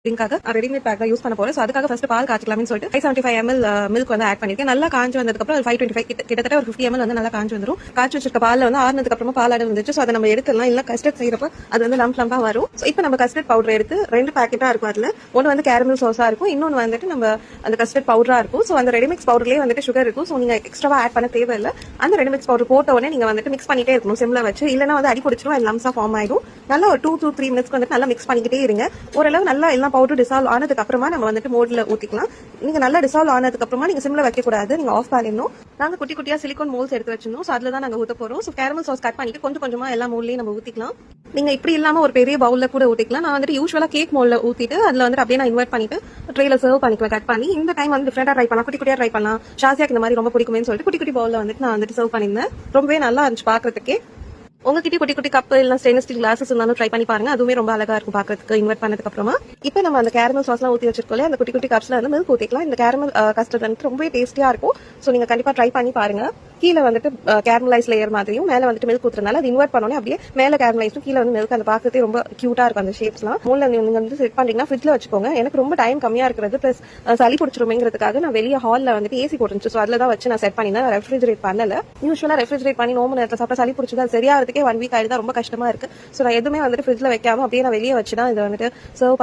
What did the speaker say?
ட்ரிங்காக readymade back தான் use பண்ண போறேன். ஸோ அதுக்காக ஃபர்ஸ்ட் பால் காய்ச்சிக்கலாம்னு சொல்லிட்டு 575 ml மில்க் வந்து ஆட் பண்ணிருக்கேன். நல்லா காஞ்சி வந்ததுக்கப்புறம் 525 கிட்டத்தட்ட ஒரு 50 ml வந்து நல்லா காஞ்சி வந்துடும். காய்ச்சி வச்சிருக்க பால் வந்து ஆறுனதுக்கு அப்புறமா பால் அடை வந்துச்சு. ஸோ அதை நம்ம எடுத்துலாம். இல்லை கஸ்டர்ட் செய்யறப்ப அது வந்து லம்பா வரும். ஸோ இப்போ நம்ம கஸ்டர்ட் பவுடர் எடுத்து 2 பேக்கெட்டா இருக்கும். அதுல ஒன்று வந்து கேரமல் சோஸா இருக்கும், இன்னொன்று வந்துட்டு நம்ம அந்த கஸ்டர்ட் பவுடரா இருக்கும். ஸோ அந்த ரெடிமிக்ஸ் பவுடர்லேயே வந்துட்டு சுகர் இருக்கும். ஸோ நீங்க எக்ஸ்ட்ராவா ஆட் பண்ண தேவையில்லை. அந்த ரெடிமிக்ஸ் பவுடர் போட்ட உடனே நீங்க வந்துட்டு மிக்ஸ் பண்ணிட்டே இருக்கணும் சிம்ல வச்சு. இல்லைன்னா வந்து அடி பிடிச்சிரும், அது லம்ஸா ஃபார்ம் ஆயிடும். நல்லா ஒரு 2 to 3 மினிட்ஸ்க்கு வந்துட்டு நல்லா மிக்ஸ் பண்ணிக்கிட்டே இருங்க. ஓரளவு நல்லா எல்லாம் பவுடர் டிசால்வ் ஆனதுக்கு அப்புறமா நம்ம வந்துட்டு மோட்ல ஊத்திக்கலாம். நீங்க நல்லா டிசால்வ் ஆனதுக்கு அப்புறமா நீங்க சிம்ல வைக்க கூடாது, நீங்க ஆஃப் பண்ணிடணும். நாங்க குட்டி குட்டியா சிலிகான் மோல்ஸ் எடுத்து வச்சிருந்தோம். ஸோ அதுல தான் நாங்க ஊத்த போறோம். ஸோ கேரமல் சாஸ் கட் பண்ணிட்டு கொஞ்சம் கொஞ்சமா எல்லா மோல்லையும் நம்ம ஊத்திக்கலாம். நீங்க இப்படி இல்லாம ஒரு பெரிய பவுல்ல கூட ஊத்திக்கலாம். நான் வந்துட்டு யூஸ்வலா கேக் மோல்ல ஊத்திட்டு அதுல வந்து அப்படியே நான் இன்வெர்ட் பண்ணிட்டு ட்ரேல சர்வ் பண்ணிக்குவேன் கட் பண்ணி. இந்த டைம் வந்து டிஃபரெண்டா ட்ரை பண்ணலாம், குட்டி குட்டியா ட்ரை பண்ணலாம். ஷாசியாக்கு இந்த மாதிரி ரொம்ப பிடிக்குமே சொல்லிட்டு குட்டி குட்டி பவுல்ல வந்துட்டு நான் வந்துட்டு சர்வ் பண்ணிருந்தேன். ரொம்பவே நல்லா இருந்துச்சு பாக்குறதுக்கே. உங்ககிட்ட குட்டி குட்டி கப் இல்ல ஸ்டெயின்லெஸ் ஸ்டீல் கிளாஸஸ் இருந்தாலும் ட்ரை பண்ணி பாருங்க. அதுவுமே ரொம்ப அழகா இருக்கும் பாக்குறதுக்கு இன்வெர்ட் பண்ணதுக்கு அப்புறமா. இப்போ நம்ம அந்த கேரமல் சாஸ்லாம் ஊத்தி வச்சிருக்கோம், அந்த குட்டி குட்டி கப்ஸ்ல வந்து மில்க் ஊத்திக்கலாம். இந்த கேரமல் கஸ்டர்ட் வந்து ரொம்பவே டேஸ்டியா இருக்கும். ஸோ நீங்க கண்டிப்பா ட்ரை பண்ணி பாருங்க. கீழே வந்துட்டு கேரமலைஸ் லேயர் மாதிரியும் மேல வந்துட்டு மில்க் ஊத்துறதுனால அது இன்வெர்ட் பண்ணோன்னே அப்படியே மேல கேரமலைஸும் கீழே வந்து மில்க். அந்த பாக்கிறதே ரொம்ப கியூட்டா இருக்கும் அந்த ஷேப்ஸ்லாம். மூல நீங்க வந்து செட் பண்றீங்கன்னா ஃப்ரிட்ஜ்ல வச்சுக்கோங்க. எனக்கு ரொம்ப டைம் கம்மியா இருக்கிறது பிளஸ் சளி பிடிச்சிருமேங்கிறதுக்காக நான் வெளியே ஹால்ல வந்துட்டு ஏசி போட்டுருந்துச்சு. ஸோ அதுல தான் வச்சு நான் செட் பண்ணினேன். ரெஃப்ரிஜரேட் பண்ணல. யூஸ்வலா ரெஃப்ரிஜரேட் பண்ணி நோம்பு நேரத்தில் சாப்பிட்டா சளி பிடிச்சது அது சரியாகிறதுக்கே 1 வீக் ஆயிடுதா, ரொம்ப கஷ்டமா இருக்கு. ஸோ நான் எதுவுமே வந்துட்டு ஃப்ரிட்ஜ்ல வைக்காம அப்படியே நான் வெளியே வச்சுதான் இதை வந்துட்டு சர்வ்